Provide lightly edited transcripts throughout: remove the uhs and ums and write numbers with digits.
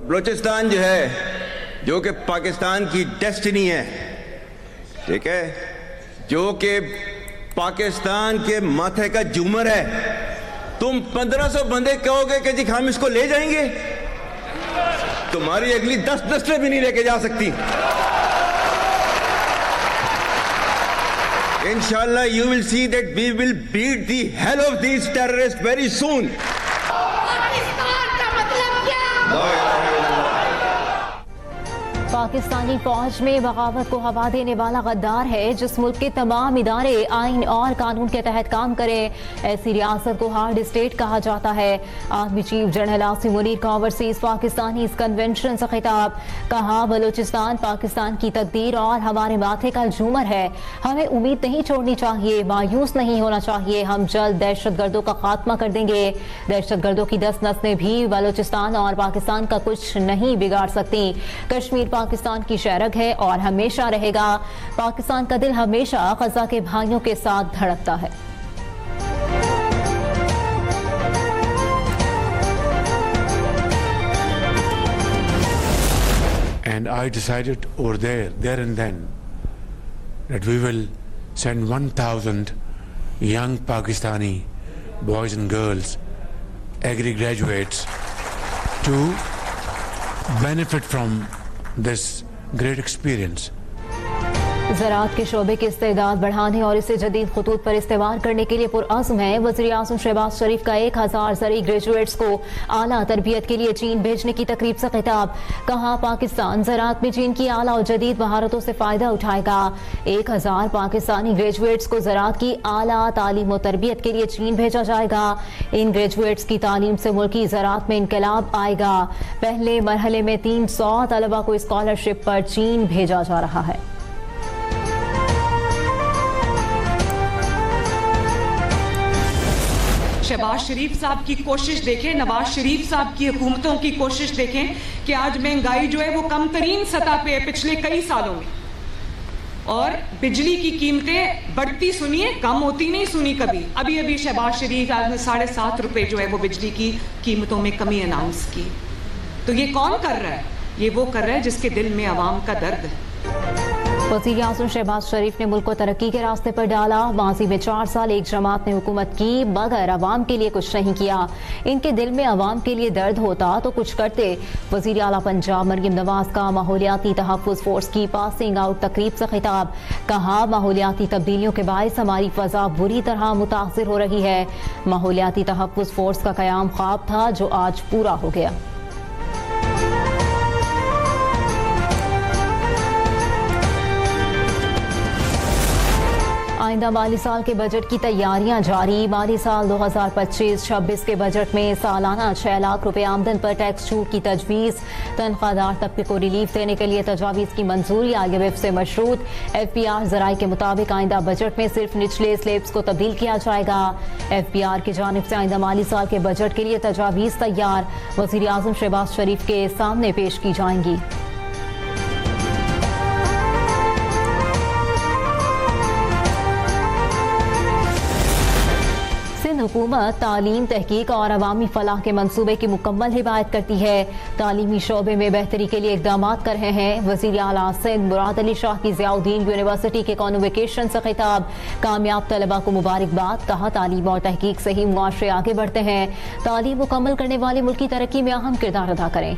बलूचिस्तान जो है, जो कि पाकिस्तान की डेस्टिनी है, ठीक है, जो कि पाकिस्तान के माथे का झूमर है, तुम 1500 बंदे कहोगे कि जी हम इसको ले जाएंगे, तुम्हारी अगली 10 नस्लें भी नहीं लेके जा सकती। Inshallah, you will see that we will beat the hell of these terrorists very soon. Pakistan का मतलब क्या? पाकिस्तानी फौज में बगावत को हवा देने वाला गद्दार है जिस मुल्क के तमाम इदारे आइन और कानून के तहत काम करें, ऐसी रियासत को हार्ड स्टेट कहा जाता है। Army chief general Asim Munir का ओवरसीज पाकिस्तानी इस कन्वेंशन से खिताब, कहा बलूचिस्तान पाकिस्तान की तकदीर और हमारे माथे का झूमर है, हमें उम्मीद नहीं छोड़नी चाहिए, मायूस नहीं होना चाहिए, हम जल्द दहशतगर्दों का खात्मा कर देंगे। दहशतगर्दों की 10 नस्लें भी बलूचिस्तान और पाकिस्तान का कुछ नहीं बिगाड़ सकती। कश्मीर पाकिस्तान की शहरग है और हमेशा रहेगा। पाकिस्तान का दिल हमेशा गजा के भाइयों के साथ धड़कता है। And I decided over there and then, that we will send 1,000 young Pakistani boys and girls, agri graduates, to benefit from this great experience. ज़राअत के शोबे की इस्तेदाद बढ़ाने और इसे जदीद खतूत पर इस्तेमाल करने के लिए पुरअज़्म है। वज़ीर-ए-आज़म शहबाज शरीफ का 1000 ज़रई ग्रेजुएट्स को आला तरबियत के लिए चीन भेजने की तकरीब से खिताब, कहा पाकिस्तान ज़राअत में चीन की आला और जदीद महारतों से फ़ायदा उठाएगा। 1000 पाकिस्तानी ग्रेजुएट्स को ज़राअत की आला तालीम और तरबियत के लिए चीन भेजा जाएगा। इन ग्रेजुएट्स की तालीम से मुल्की ज़राअत में इनकलाब आएगा। पहले मरहले में 300 तलबा को स्कॉलरशिप पर चीन भेजा जा रहा है। शहबाज शरीफ साहब की कोशिश देखें, नवाज शरीफ साहब की हुकूमतों की कोशिश देखें कि आज महंगाई जो है वो कम तरीन सतह पे है पिछले कई सालों में, और बिजली की कीमतें बढ़ती सुनिए, कम होती नहीं सुनी कभी। अभी अभी शहबाज शरीफ आज ने 7.5 रुपए जो है वो बिजली की कीमतों में कमी अनाउंस की। तो ये कौन कर रहा है? ये वो कर रहा है जिसके दिल में अवाम का दर्द है। वज़ीर-ए-आज़म शहबाज शरीफ ने मुल्क को तरक्की के रास्ते पर डाला। माजी में 4 साल एक जमात ने हुकूमत की मगर अवाम के लिए कुछ नहीं किया। इनके दिल में अवाम के लिए दर्द होता तो कुछ करते। वज़ीर आला पंजाब मरियम नवाज का माहौलियाती तहफ़्फ़ुज़ फोर्स की पासिंग आउट तकरीब से खिताब, कहा माहौलियाती तब्दीलियों के बायस हमारी फ़ज़ा बुरी तरह मुतासिर हो रही है। माहौलियाती तहफ़्फ़ुज़ फोर्स का क़याम ख्वाब था जो आज पूरा हो गया। आइंदा माली साल के बजट की तैयारियां जारी। माली साल 2025-26 के बजट में सालाना 6 लाख रुपए आमदन पर टैक्स छूट की तजवीज़। तनख्वाहदार तबके को रिलीफ देने के लिए तजावीज़ की मंजूरी IMF से मशरूत। FPR ज़राए के मुताबिक आइंदा बजट में सिर्फ निचले स्लेब्स को तब्दील किया जाएगा। FPR की जानिब से आइंदा माली साल के बजट के लिए तजावीज़ तैयार वज़ीर-ए-आज़म शहबाज शरीफ के सामने पेश की जाएंगी। हुकूमत तालीम, तहकीक और अवामी फलाह के मंसूबे की मुकम्मल हिमायत करती है। तालीमी शोबे में बेहतरी के लिए इक़दाम कर रहे हैं। वज़ीर आला सिंध मुराद अली शाह की ज़ियाउद्दीन यूनिवर्सिटी के कॉन्वोकेशन से खिताब, कामयाब तलबा को मुबारकबाद, कहा तालीम और तहकीक से ही मुआशरे आगे बढ़ते हैं। तालीम मुकम्मल करने वाले मुल्क की तरक्की में अहम किरदार अदा करें।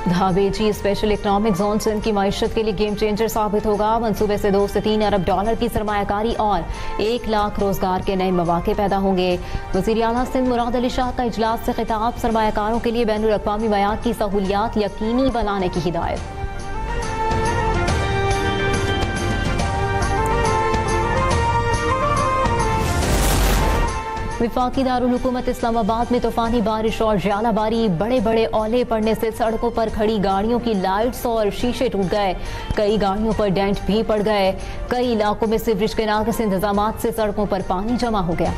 धावेजी स्पेशल इकनॉमिक जोन सिंध की मईशत के लिए गेम चेंजर साबित होगा। मंसूबे से 2 से 3 अरब डॉलर की सरमायाकारी और 1 लाख रोजगार के नए मौके पैदा होंगे। वज़ीर आला सिंध मुराद अली शाह का इजलास से खिताब, सरमायाकारों के लिए बैनुल अक़वामी मयार की सहूलियात यकीनी बनाने की हिदायत। विफाकी दारुल हुकूमत इस्लामाबाद में तूफानी बारिश और ज्वालाबारी, बड़े बड़े ओले पड़ने से सड़कों पर खड़ी गाड़ियों की लाइट्स और शीशे टूट गए। कई गाड़ियों पर डेंट भी पड़ गए। कई इलाकों में सीवरेज के नाक़िस इंतजामात से सड़कों पर पानी जमा हो गया।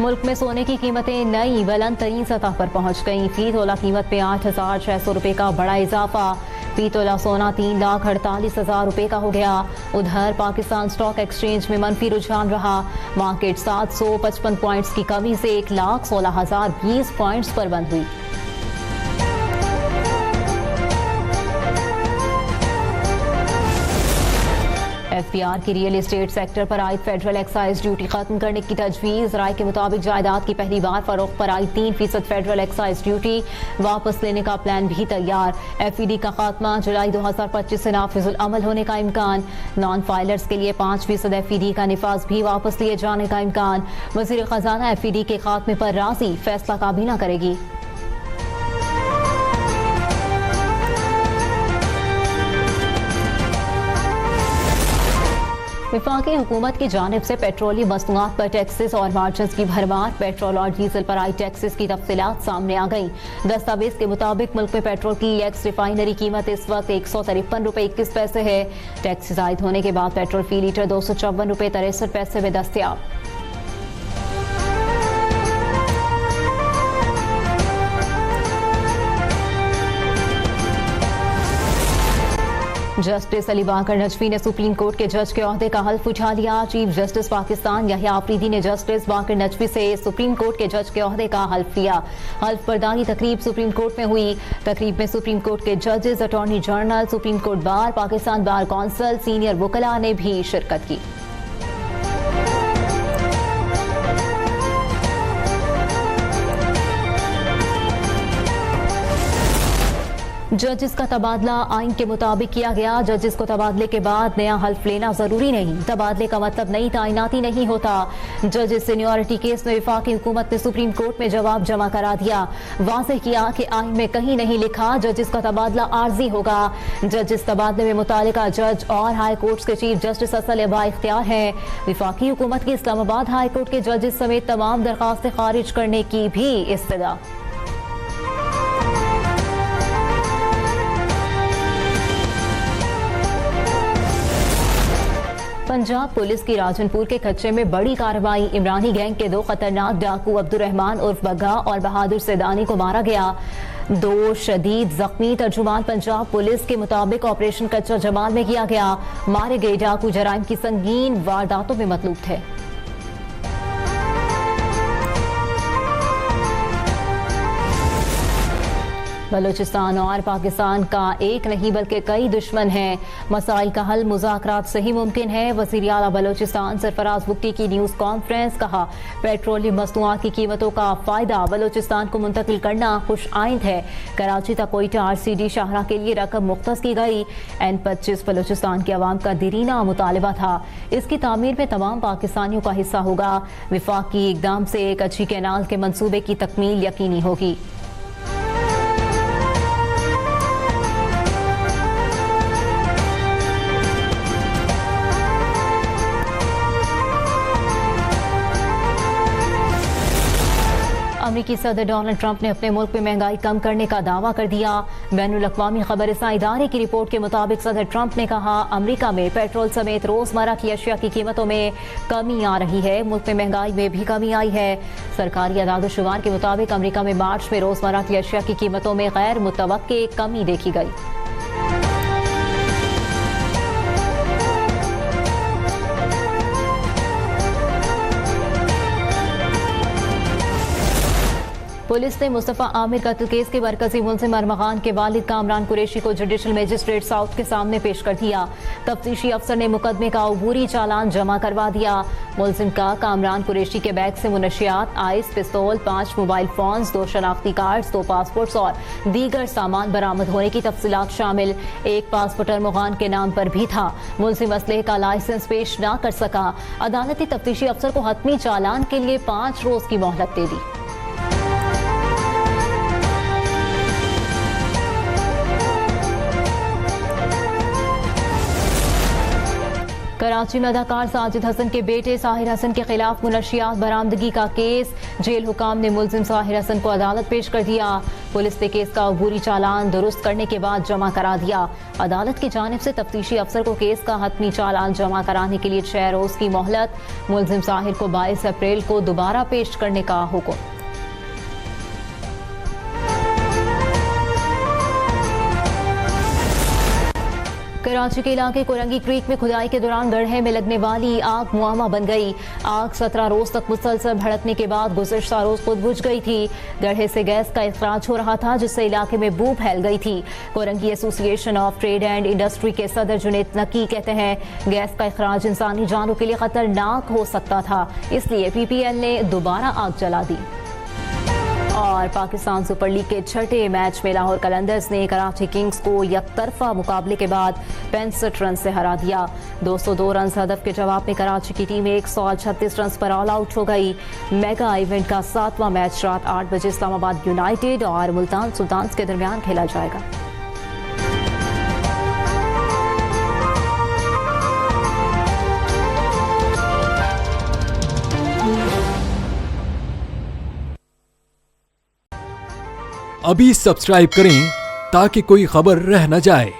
मुल्क में सोने की कीमतें नई बुलंद तरीन सतह पर पहुंच गईं। फी तोला कीमत में 8,600 रुपए का बड़ा इजाफा। फी तोला सोना 3,48,000 रुपए का हो गया। उधर पाकिस्तान स्टॉक एक्सचेंज में मनफी रुझान रहा। मार्केट 755 पॉइंट्स की कमी से 1,16,020 पॉइंट्स पर बंद हुई। एफबीआर की रियल एस्टेट सेक्टर पर आयद फेडरल एक्साइज ड्यूटी खत्म करने की तजवीज। राय के मुताबिक जायदाद की पहली बार फरोख्त पर आई 3% फेडरल एक्साइज ड्यूटी वापस लेने का प्लान भी तैयार। एफईडी का खात्मा जुलाई 2025 से नाफिजुल अमल होने का इम्कान। नॉन फाइलर्स के लिए 5% एफईडी का निफाज भी वापस लिए जाने का इम्कान। वजीर खजाना एफईडी के खात्मे पर राजी, फैसला काबीना करेगी। वफाकी हुकूमत की जानिब से पेट्रोलियम मसनूआत पर टैक्सेस और मार्जिन की भरमार। पेट्रोल और डीजल पर आई टैक्सेस की तफसीलात सामने आ गई। दस्तावेज के मुताबिक मुल्क में पेट्रोल की एक्स रिफाइनरी कीमत इस वक्त 153 रुपए 21 पैसे है। टैक्सेस आयद होने के बाद पेट्रोल फी लीटर 254 रुपए 63 पैसे में दस्तयाब। जस्टिस अली बाकर नजफी ने सुप्रीम कोर्ट के जज के ओहदे का हल्फ उठा लिया। चीफ जस्टिस पाकिस्तान याहिया आफरीदी ने जस्टिस बाकर नजफी से सुप्रीम कोर्ट के जज के ओहदे का हल्फ लिया। हल्फ बर्दारी तकरीब सुप्रीम कोर्ट में हुई। तकरीब में सुप्रीम कोर्ट के जजेस, attorney general, supreme court bar, Pakistan bar council, senior वकला ने भी शिरकत की। जजिस का तबादला आइन के मुताबिक किया गया। जजिस को तबादले के बाद नया हल्फ लेना जरूरी नहीं। तबादले का मतलब नई तैनाती नहीं होता। जजिस सीनियरिटी केस में वफाकी हुकूमत ने सुप्रीम कोर्ट में जवाब जमा करा दिया। वाज़ेह किया कि आइन में कहीं नहीं लिखा जजिस का तबादला आर्जी होगा। जजिस तबादले में मुतालिका जज और हाई कोर्ट के चीफ जस्टिस असल बाइख्तियार हैं। वफाकी हुकूमत की इस्लामाबाद हाई कोर्ट के जजिस समेत तमाम दरखास्तें खारिज करने की भी इस्तदा। पंजाब पुलिस की राजनपुर के खच्चे में बड़ी कार्रवाई। इमरानी गैंग के 2 खतरनाक डाकू अब्दुर्रहमान उर्फ बग्गा और बहादुर सैदानी को मारा गया। 2 शदीद जख्मी। तर्जुमान पंजाब पुलिस के मुताबिक ऑपरेशन कच्चा जमाल में किया गया। मारे गए डाकू जराइम की संगीन वारदातों में मतलूब थे। बलूचिस्तान और पाकिस्तान का एक नहीं बल्कि कई दुश्मन हैं। मसाइल का हल मुज़ाकरात से ही मुमकिन है। वज़ीर आला बलूचिस्तान सरफराज बुक्टी की न्यूज़ कॉन्फ्रेंस। कहा, पेट्रोलियम मसनूआत की कीमतों का फ़ायदा बलूचिस्तान को मुंतकिल करना खुश आइंद है। कराची तक कोयटा RCD शाहरा के लिए रकम मुख्तस की गई। N25 बलूचिस्तान की आवाम का दीरीना मुतालबा था। इसकी तामीर में तमाम पाकिस्तानियों का हिस्सा होगा। विफाकी इकदाम से एक अच्छी कैनाल के मंसूबे की तकमील यकीनी होगी। अमेरिकी सदर डोनाल्ड ट्रंप ने अपने मुल्क में महंगाई कम करने का दावा कर दिया। बैनुल-अक़वामी खबरसां इदारे की रिपोर्ट के मुताबिक सदर ट्रंप ने कहा, अमेरिका में पेट्रोल समेत रोजमर्रा की अशिया की कीमतों में कमी आ रही है। मुल्क में महंगाई में भी कमी आई है। सरकारी अदाद-ओ-शुमार के मुताबिक अमेरिका में मार्च में रोजमर्रा की अशिया की कीमतों में गैर मुतवक्के कमी देखी गई। पुलिस ने मुस्तफा आमिर कत्ल केस के मरकजी मुलजिम अरमगान के वालिद कामरान कुरैशी को जुडिशल मजिस्ट्रेट साउथ के सामने पेश कर दिया। तफ्तीशी अफसर ने मुकदमे का अबूरी चालान जमा करवा दिया। मुलजिम का कामरान कुरैशी के बैग से मुनशियात, आइस, पिस्तौल, 5 मोबाइल फोन्स, 2 शनाख्ती कार्ड्स, 2 पासपोर्ट्स और दीगर सामान बरामद होने की तफसीलात शामिल। एक पासपोर्ट अरमगान के नाम पर भी था। मुलजिम असलहे का लाइसेंस पेश न कर सका। अदालती तफ्तीशी अफसर को हतमी चालान के लिए 5 रोज की मोहलत दे दी। कराची में अदाकार साजिद हसन के बेटे साहिर हसन के खिलाफ मुनशियात बरामदगी का केस। जेल हुकाम ने मुलजिम साहिर हसन को अदालत पेश कर दिया। पुलिस ने केस का अबूरी चालान दुरुस्त करने के बाद जमा करा दिया। अदालत की जानिब से तफ्तीशी अफसर को केस का हतमी चालान जमा कराने के लिए 6 रोज की मोहलत। मुलजिम साहिर को 22 अप्रैल को दोबारा पेश करने का हुक्म। कराची के इलाके कोरंगी क्रीक में खुदाई के दौरान गड्ढे में लगने वाली आग मुआमा बन गई। आग 17 रोज तक मुसलसल भड़कने के बाद गुज़िश्ता रोज खुद बुझ गई थी। गड्ढे से गैस का इखराज हो रहा था, जिससे इलाके में बू फैल गई थी। Korangi association of trade and industry के सदर जुनेद नकी कहते हैं, गैस का इखराज इंसानी जानों के लिए खतरनाक हो सकता था, इसलिए PPL ने दोबारा आग जला दी। और पाकिस्तान सुपर लीग के 6ठे मैच में लाहौर कलंदर्स ने कराची किंग्स को यकतरफा मुकाबले के बाद 65 रन से हरा दिया। 202 रन हदफ के जवाब में कराची की टीम 136 रन पर ऑल आउट हो गई। मेगा इवेंट का 7वां मैच रात 8 बजे इस्लामाबाद यूनाइटेड और मुल्तान सुल्तान्स के दरमियान खेला जाएगा। अभी सब्सक्राइब करें ताकि कोई खबर रह न जाए।